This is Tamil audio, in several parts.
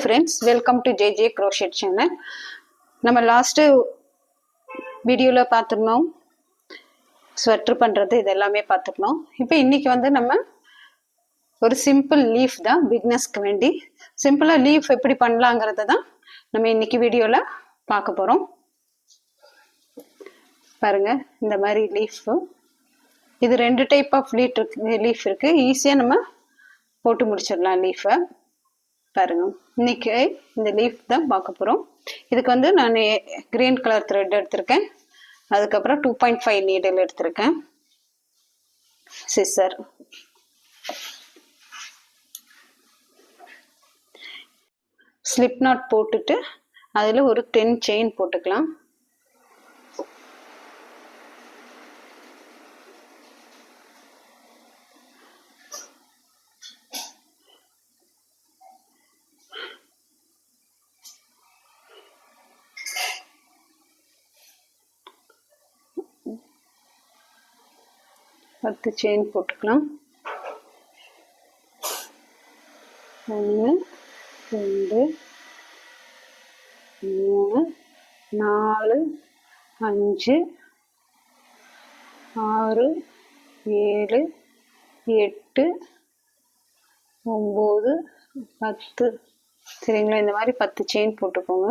friends, welcome to JJ Crochet channel. நம்ம லாஸ்ட் வீடியோல பார்த்திருந்தோம் ஸ்வெட்டர் பண்றது இது எல்லாமே பார்த்திருந்தோம். இப்போ இன்னைக்கு வந்து நம்ம ஒரு சிம்பிள் லீஃப் தான் பிகினர்ஸ்க்கு வேண்டி சிம்பிளா லீஃப் எப்படி பண்ணலாம்ங்கறத தான் நம்ம இன்னைக்கு வீடியோல பார்க்க போறோம். பாருங்க இந்த மாதிரி லீஃப், இது ரெண்டு டைப் ஆஃப் லீஃப் இருக்கு. ஈஸியா நம்ம போட்டு முடிச்சிடலாம் லீஃபை. பாருங்க இன்னைக்கு இந்த லீஃப் தான் பார்க்க போறோம். இதுக்கு வந்து நான் கிரீன் கலர் த்ரெட் எடுத்திருக்கேன். அதுக்கப்புறம் 2.5 நீடில் எடுத்திருக்கேன். சிசர், ஸ்லிப் நாட் போட்டுட்டு அதுல ஒரு 10 செயின் போட்டுக்கலாம். பத்து செயின் போட்டுக்கலாம். 1 2 3 4 5 6 7 8 9 10. சரிங்களா? இந்த மாதிரி 10 செயின் போட்டுக்கோங்க.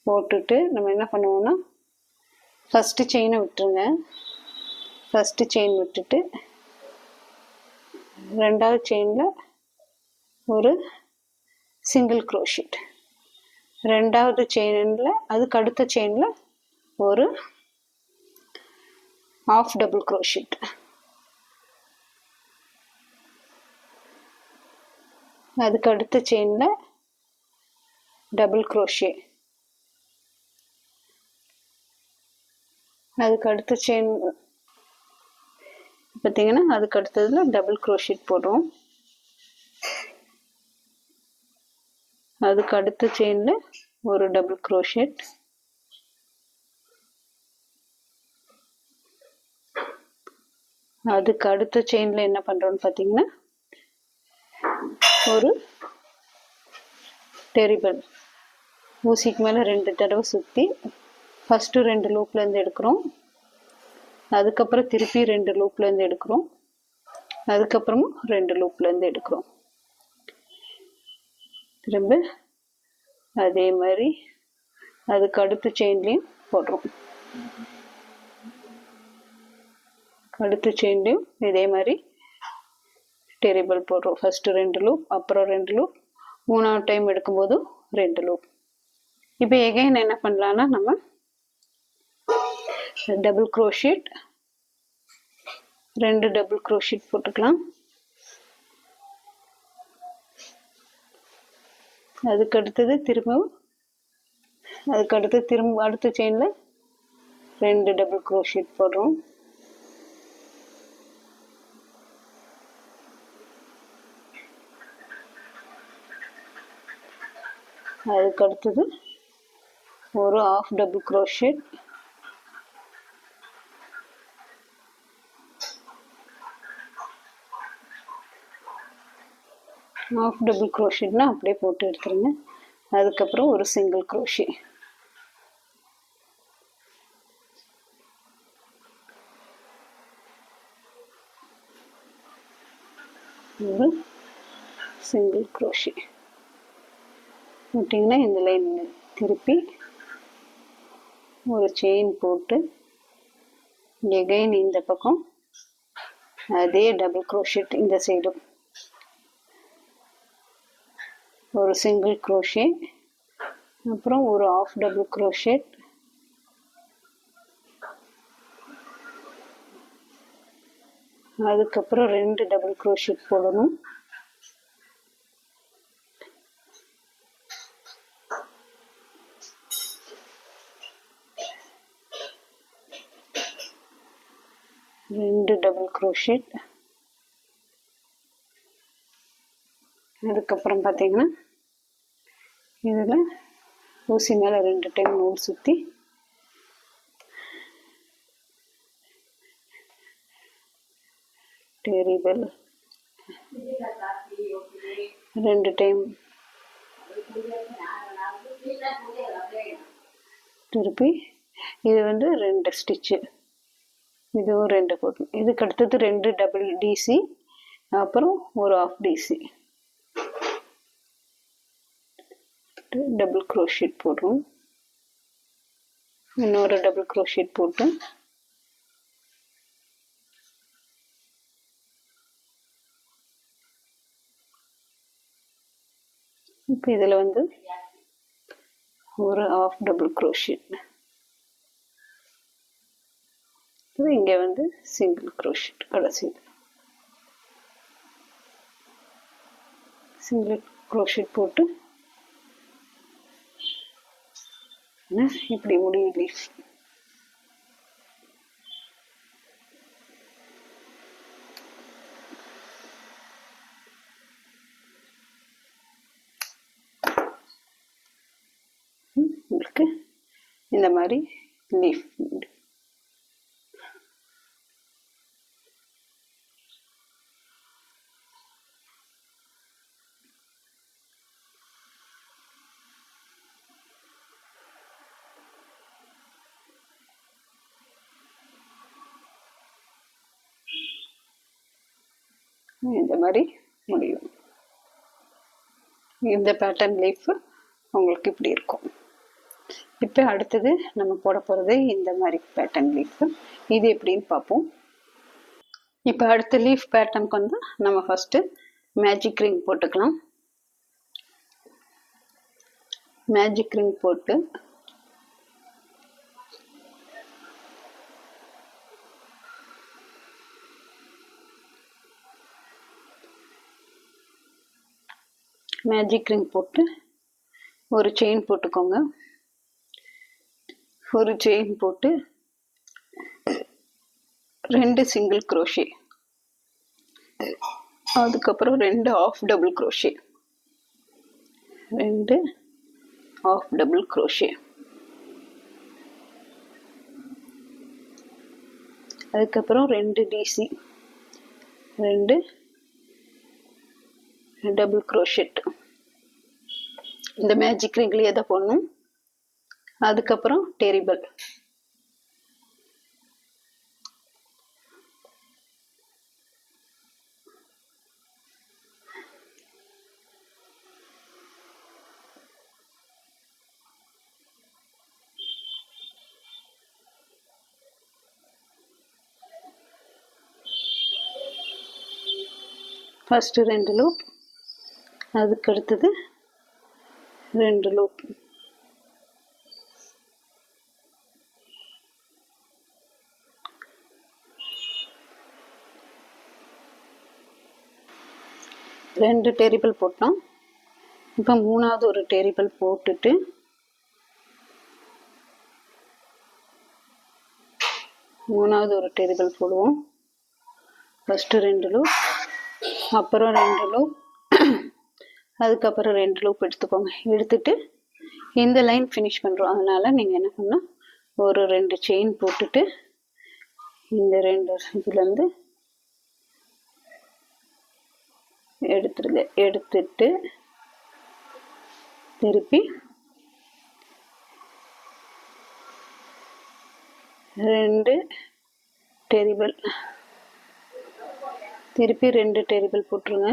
போட்டுட்டு நம்ம என்ன பண்ணுவோம்னா ஃபர்ஸ்ட் செயினை விட்டுருங்க. ஃபர்ஸ்ட் செயின் விட்டுட்டு ரெண்டாவது செயின்ல ஒரு சிங்கிள் க்ரோஷெட், ரெண்டாவது செயின்ல அதுக்கு அடுத்த செயின்ல ஒரு half double crochet, அதுக்கு அடுத்த செயின்ல டபுள் crochet, அதுக்கு அடுத்த செயின் பார்த்தீங்கன்னா அதுக்கு அடுத்ததுல டபுள் crochet போடுறோம். அதுக்கு அடுத்த செயின்ல ஒரு டபுள் crochet, அதுக்கு அடுத்த செயின்ல என்ன பண்றோம்னு பார்த்தீங்கன்னா ஒரு டெரிபல் ஊசிக்கு மேல 2 தடவை சுத்தி ஃபர்ஸ்ட் 2 லூப்ல இருந்து எடுக்கிறோம். அதுக்கப்புறம் திருப்பி 2 லூப்ல இருந்து எடுக்கிறோம். அதுக்கப்புறமும் 2 லூப்ல இருந்து எடுக்கிறோம். திரும்ப அதே மாதிரி அதுக்கு அடுத்த செயின்லயும் போடுறோம். அடுத்த செயின்லயும் இதே மாதிரி டெரிபல் போடுறோம். ஃபர்ஸ்ட் 2 லூப், அப்புறம் 2 லூப், மூணாவது டைம் எடுக்கும்போது 2 லூப். இப்போ எகைன் என்ன பண்ணலாம்னா நம்ம டபுள் crochet, 2 டபுள் crochet போட்டுக்கலாம். அதுக்கு அடுத்தது திரும்ப அடுத்த செயின்ல 2 டபுள் crochet போடுறோம். அதுக்கு அடுத்தது ஒரு half double crochet, half double crochetனா அப்படியே போட்டு எடுத்துருங்க. அதுக்கப்புறம் ஒரு சிங்கிள் crochet, ஒரு சிங்கிள் crochet போட்டிங்கன்னா இந்த லைன் திருப்பி ஒரு செயின் போட்டு எகைன் இந்த பக்கம் அதே டபுள் crochet, இந்த சைடு ஒரு சிங்கிள் crochet, அப்புறம் ஒரு half double crochet, அதுக்கப்புறம் 2 டபுள் crochet போடணும். ரெண்டு டபுள் crochet, அதுக்கப்புறம் பார்த்தீங்கன்னா இதில் ஊசி மேலே 2 டைம் நூல் சுற்றி டெரிபல் 2 டைம் திருப்பி இது வந்து 2 ஸ்டிச்சு, இதுவும் 2 போடணும். இதுக்கு அடுத்தது 2 டபுள் டிசி, அப்புறம் ஒரு ஆஃப் டிசி, டபுள் க்ரோஷெட் போடுறோம். இன்னொரு டபுள் க்ரோஷெட் போட்டு இப்போ இதில் வந்து ஒரு ஆஃப் டபுள் க்ரோஷெட், இங்கே வந்து சிங்கிள் க்ரோஷெட், கடைசி சிங்கிள் க்ரோஷெட் போட்டு இப்படி முடியும் லீஃப். உங்களுக்கு இந்த மாதிரி லீஃப் இந்த மாதிரி முடியும். இந்த பேட்டர்ன் லீஃப் உங்களுக்கு இப்படி இருக்கும். இப்போ அடுத்தது நம்ம போட போகிறது இந்த மாதிரி பேட்டர்ன் லீஃப். இது எப்படின்னு பார்ப்போம். இப்போ அடுத்த லீஃப் பேட்டர்னுக்கு வந்து நம்ம ஃபஸ்ட்டு மேஜிக் ரிங் போட்டுக்கலாம். மேஜிக் ரிங் போட்டு ஒரு செயின் போட்டுக்கோங்க. ஒரு செயின் போட்டு 2 சிங்கிள் க்ரோஷே, அதுக்கப்புறம் 2 half double crochet, 2 half double crochet, அதுக்கப்புறம் 2 டிசி, 2 டபுள் க்ரோஷெட். இந்த மேஜிக் ரிங்லேயே தான் போடணும். அதுக்கப்புறம் டெரிபிள், ஃபஸ்ட்டு 2 லூப், அதுக்கு அடுத்தது 2 லூப், ரெண்டு டெரிபிள் போட்டோம். இப்போ மூணாவது ஒரு டெரிபிள் போட்டுட்டு மூணாவது ஒரு டெரிபிள் போடுவோம். ஃபஸ்ட்டு 2 லூப், அப்புறம் 2 லூப், அதுக்கப்புறம் 2 லூப் எடுத்துக்கோங்க. எடுத்துட்டு இந்த லைன் ஃபினிஷ் பண்ணுறோம். அதனால் நீங்கள் என்ன பண்ணால் ஒரு 2 செயின் போட்டுட்டு இந்த 2 இதுலேருந்து எடுத்துருங்க. எடுத்துட்டு திருப்பி 2 டெரிபிள், திருப்பி 2 டெரிபிள் போட்டுருங்க.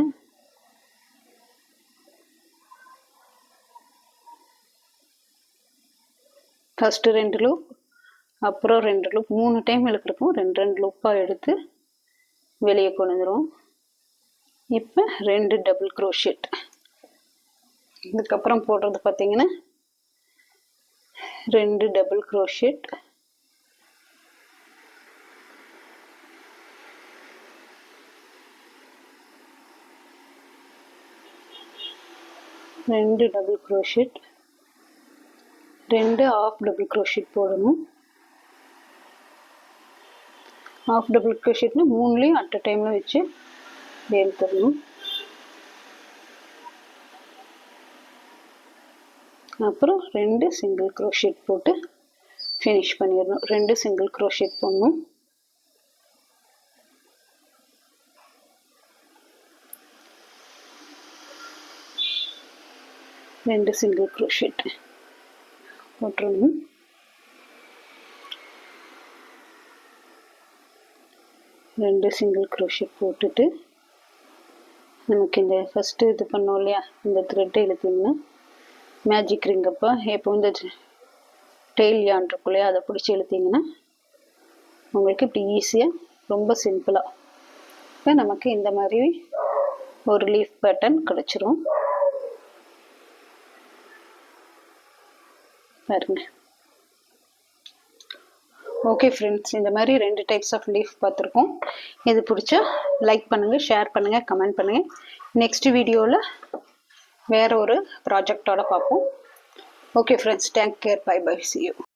ஃபஸ்ட்டு 2 லூப், அப்புறம் 2 லூப், 3 டைம் இழுக்கிறப்போ 2 லூப்பாக எடுத்து வெளியே கொண்டு வந்துடும். இப்போ 2 டபுள் க்ரோஷெட். இதுக்கப்புறம் போடுறது பார்த்தீங்கன்னா 2 double crochet, 2 double crochet, 2 half double crochet போடணும். ஆஃப் டபுள் க்ரோஷெட்னா 3லையும் அட் அ டைமில் வச்சு எடுத்துடணும். அப்புறம் 2 சிங்கிள் க்ரோஷெட் போட்டு ஃபினிஷ் பண்ணிடணும். 2 சிங்கிள் க்ரோஷெட் போடணும். 2 சிங்கிள் crochet போட்டுறணும். ரெண்டு சிங்கிள் crochet போட்டுட்டு நமக்கு இந்த ஃபர்ஸ்ட் இது பண்ணோம் இல்லையா, இந்த த்ரெட் இழுத்தீங்கன்னா மேஜிக் ரிங் அப்போ எப்போ இந்த டெய்ல் யான் இருக்கும் இல்லையா, அதை பிடிச்சி இழுத்தீங்கன்னா உங்களுக்கு இப்படி ஈஸியாக ரொம்ப சிம்பிளாக இப்போ நமக்கு இந்த மாதிரி ஒரு லீஃப் பேட்டர்ன் கிடச்சிரும். பாருங்க. ஓகே ஃப்ரெண்ட்ஸ், இந்த மாதிரி 2 டைப்ஸ் ஆஃப் லீஃப் பார்த்துருக்கோம். இது பிடிச்சா லைக் பண்ணுங்கள், ஷேர் பண்ணுங்கள், கமெண்ட் பண்ணுங்கள். நெக்ஸ்ட் வீடியோவில் வேறு ஒரு ப்ராஜெக்டோட பார்ப்போம். Okay friends, take care, bye bye, see you.